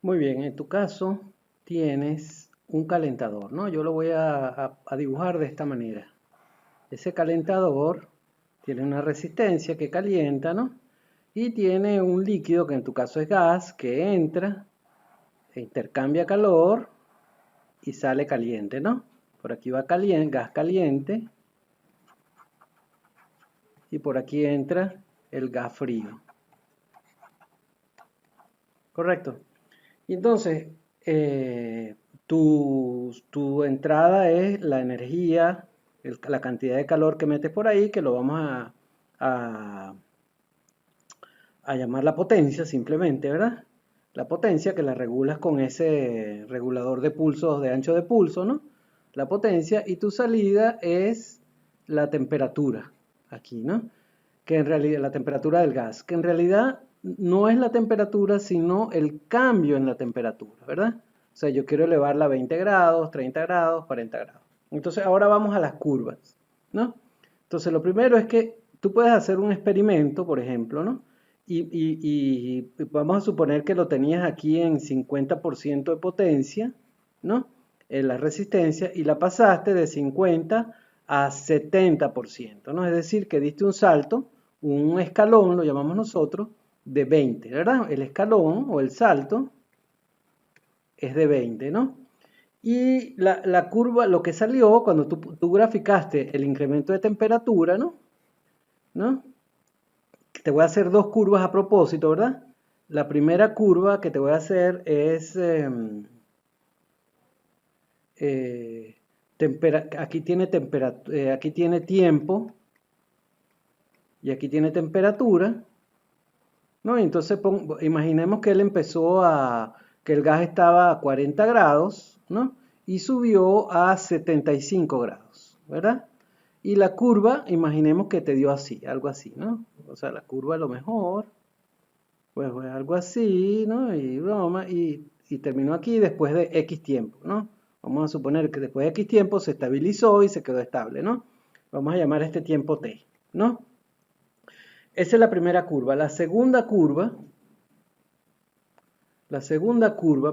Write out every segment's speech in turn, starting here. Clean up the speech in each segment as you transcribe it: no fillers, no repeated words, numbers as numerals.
Muy bien, en tu caso tienes un calentador, ¿no? Yo lo voy a dibujar de esta manera. Ese calentador tiene una resistencia que calienta, ¿no? Y tiene un líquido que en tu caso es gas, que entra, e intercambia calor y sale caliente, ¿no? Por aquí va caliente, gas caliente y por aquí entra el gas frío. Correcto. Y entonces, tu entrada es la energía, la cantidad de calor que metes por ahí, que lo vamos a- a llamar la potencia simplemente, ¿verdad? La potencia que la regulas con ese regulador de pulsos, de ancho de pulso, ¿no? La potencia y tu salida es la temperatura, aquí, ¿no? Que en realidad, la temperatura del gas, que en realidad no es la temperatura, sino el cambio en la temperatura, ¿verdad? O sea, yo quiero elevarla a 20 grados, 30 grados, 40 grados. Entonces, ahora vamos a las curvas, ¿no? Entonces, lo primero es que tú puedes hacer un experimento, por ejemplo, ¿no? Y vamos a suponer que lo tenías aquí en 50% de potencia, ¿no? En la resistencia y la pasaste de 50 a 70%, ¿no? Es decir, que diste un salto, un escalón, lo llamamos nosotros, de 20, ¿verdad? El escalón o el salto es de 20, ¿no? Y la curva, lo que salió cuando tú graficaste el incremento de temperatura, ¿no? ¿No? Te voy a hacer dos curvas a propósito, ¿verdad? La primera curva que te voy a hacer es, aquí tiene tiempo y aquí tiene temperatura, ¿no? Y entonces imaginemos que él empezó que el gas estaba a 40 grados, ¿no? Y subió a 75 grados, ¿verdad? Y la curva, imaginemos que te dio así, algo así, ¿no? O sea, la curva a lo mejor pues algo así, ¿no? Y broma, y terminó aquí después de X tiempo, ¿no? Vamos a suponer que después de X tiempo se estabilizó y se quedó estable, ¿no? Vamos a llamar a este tiempo T, ¿no? Esa es la primera curva. La segunda curva,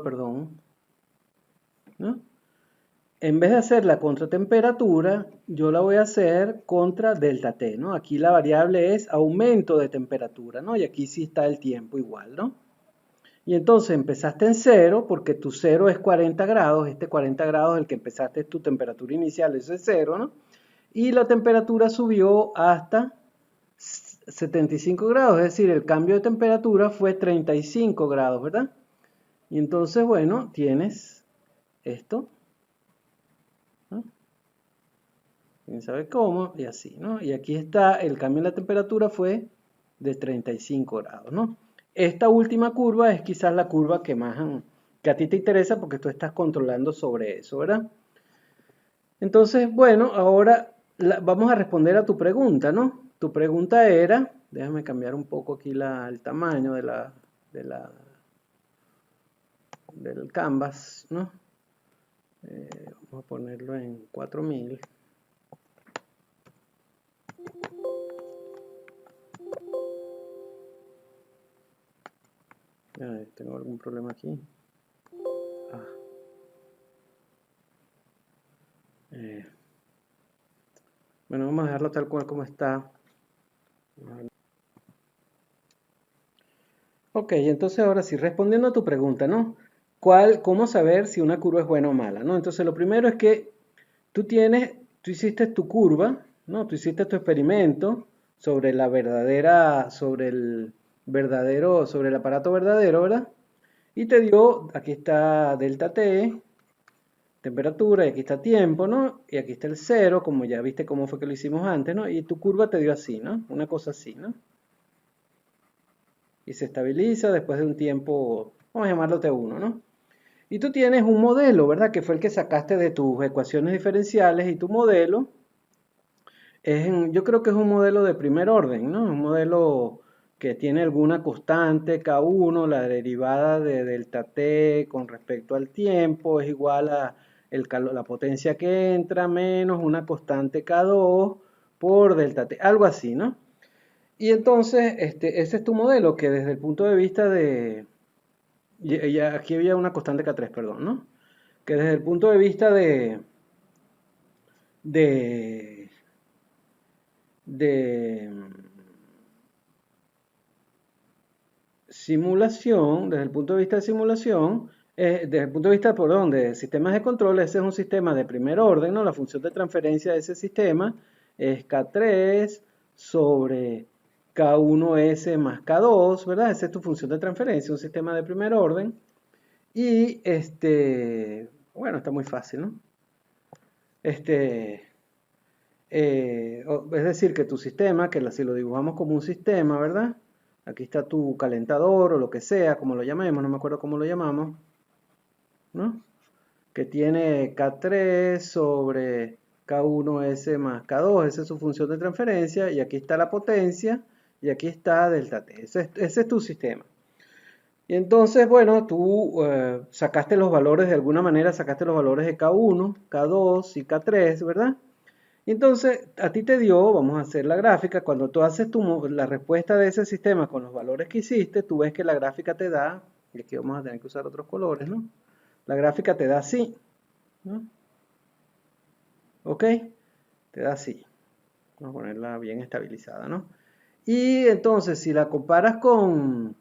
perdón, ¿no? En vez de hacerla contra temperatura, yo la voy a hacer contra delta T, ¿no? Aquí la variable es aumento de temperatura, ¿no? Y aquí sí está el tiempo igual, ¿no? Y entonces empezaste en cero, porque tu cero es 40 grados, este 40 grados, el que empezaste es tu temperatura inicial, eso es cero, ¿no? Y la temperatura subió hasta 75 grados, es decir, el cambio de temperatura fue 35 grados, ¿verdad? Y entonces, bueno, tienes esto, ¿no? ¿Quién sabe cómo? Y así, ¿no? Y aquí está, el cambio en la temperatura fue de 35 grados, ¿no? Esta última curva es quizás la curva que más que a ti te interesa porque tú estás controlando sobre eso, ¿verdad? Entonces, bueno, ahora vamos a responder a tu pregunta, ¿no? Tu pregunta era, déjame cambiar un poco aquí el tamaño de la, del canvas, ¿no? Vamos a ponerlo en 4000. Tengo algún problema aquí. Ah, eh, bueno, vamos a dejarlo tal cual como está. Ok, entonces ahora sí, respondiendo a tu pregunta, ¿no? ¿Cómo saber si una curva es buena o mala, ¿no? Entonces lo primero es que tú hiciste tu curva, ¿no? Tú hiciste tu experimento sobre el verdadero, sobre el aparato verdadero, ¿verdad? Y te dio, aquí está delta T, temperatura, y aquí está tiempo, ¿no? Y aquí está el cero, como ya viste cómo fue que lo hicimos antes, ¿no? Y tu curva te dio así, ¿no? Una cosa así, ¿no? Y se estabiliza después de un tiempo, vamos a llamarlo T1, ¿no? Y tú tienes un modelo, ¿verdad? Que fue el que sacaste de tus ecuaciones diferenciales y tu modelo yo creo que es un modelo de primer orden, ¿no? Un modelo que tiene alguna constante K1, la derivada de delta T con respecto al tiempo es igual a la potencia que entra menos una constante K2 por delta T, algo así, ¿no? Y entonces, ese es tu modelo que desde el punto de vista y aquí había una constante K3, perdón, ¿no? Que desde el punto de vista de, de simulación, desde el punto de vista de simulación, desde el punto de vista, perdón, de sistemas de control, ese es un sistema de primer orden, ¿no? La función de transferencia de ese sistema es K3 sobre K1S más K2, ¿verdad? Esa es tu función de transferencia, un sistema de primer orden. Y bueno, está muy fácil, ¿no? Este, es decir, que tu sistema, si lo dibujamos como un sistema, ¿verdad? Aquí está tu calentador o lo que sea, como lo llamemos, no me acuerdo cómo lo llamamos, ¿no? Que tiene K3 sobre K1S más K2, esa es su función de transferencia, y aquí está la potencia, y aquí está delta T. Ese es tu sistema. Y entonces, bueno, tú sacaste los valores, de alguna manera sacaste los valores de K1, K2 y K3, ¿verdad? Y entonces, a ti te dio, vamos a hacer la gráfica, cuando tú haces la respuesta de ese sistema con los valores que hiciste, tú ves que la gráfica te da, y aquí vamos a tener que usar otros colores, ¿no? La gráfica te da así, ¿no? ¿Ok? Te da así. Vamos a ponerla bien estabilizada, ¿no? Y entonces, si la comparas con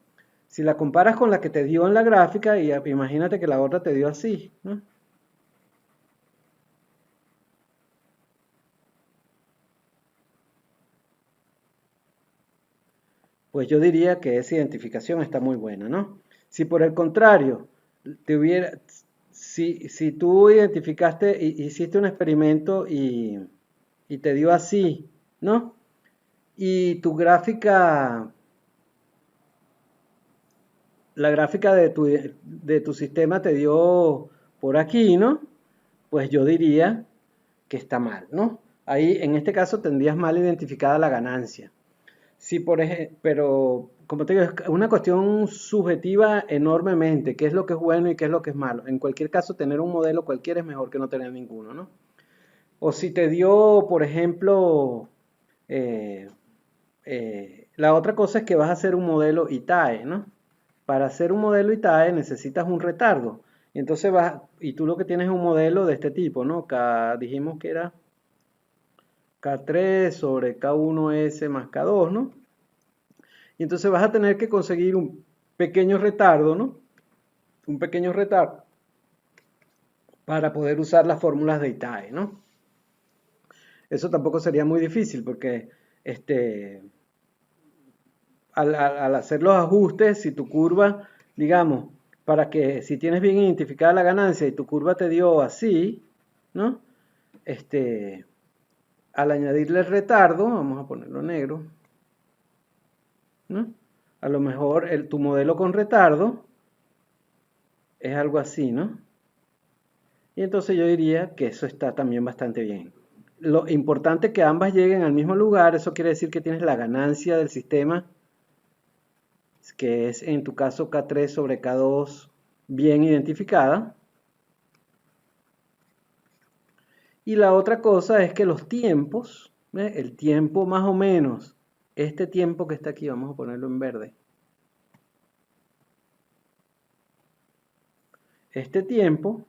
la que te dio en la gráfica, y imagínate que la otra te dio así, ¿no? Pues yo diría que esa identificación está muy buena, ¿no? Si por el contrario, te hubiera, si tú identificaste, hiciste un experimento y te dio así, ¿no? Y tu gráfica, la gráfica de tu sistema te dio por aquí, ¿no? Pues yo diría que está mal, ¿no? Ahí, en este caso, tendrías mal identificada la ganancia. Sí, por ejemplo, pero como te digo, es una cuestión subjetiva enormemente, qué es lo que es bueno y qué es lo que es malo. En cualquier caso, tener un modelo cualquiera es mejor que no tener ninguno, ¿no? O si te dio, por ejemplo, eh, la otra cosa es que vas a hacer un modelo ITAE, ¿no? Para hacer un modelo ITAE necesitas un retardo. Y entonces y tú lo que tienes es un modelo de este tipo, ¿no? Dijimos que era K3 sobre K1S más K2, ¿no? Y entonces vas a tener que conseguir un pequeño retardo, ¿no? Un pequeño retardo para poder usar las fórmulas de Itae, ¿no? Eso tampoco sería muy difícil porque al hacer los ajustes, si tu curva, digamos, para que si tienes bien identificada la ganancia y tu curva te dio así, ¿no? Al añadirle el retardo, vamos a ponerlo negro, ¿no? A lo mejor tu modelo con retardo es algo así, ¿no? Y entonces yo diría que eso está también bastante bien. Lo importante es que ambas lleguen al mismo lugar, eso quiere decir que tienes la ganancia del sistema, que es en tu caso K3 sobre K2 bien identificada. Y la otra cosa es que los tiempos, el tiempo más o menos, este tiempo que está aquí, vamos a ponerlo en verde. Este tiempo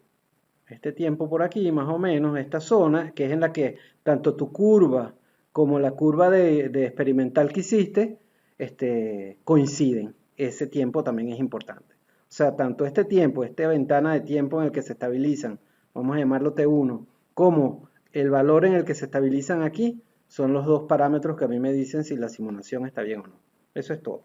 por aquí, más o menos, esta zona, que es en la que tanto tu curva como la curva de experimental que hiciste, coinciden. Ese tiempo también es importante. O sea, tanto este tiempo, esta ventana de tiempo en el que se estabilizan, vamos a llamarlo T1, como el valor en el que se estabilizan aquí, son los dos parámetros que a mí me dicen si la simulación está bien o no. Eso es todo.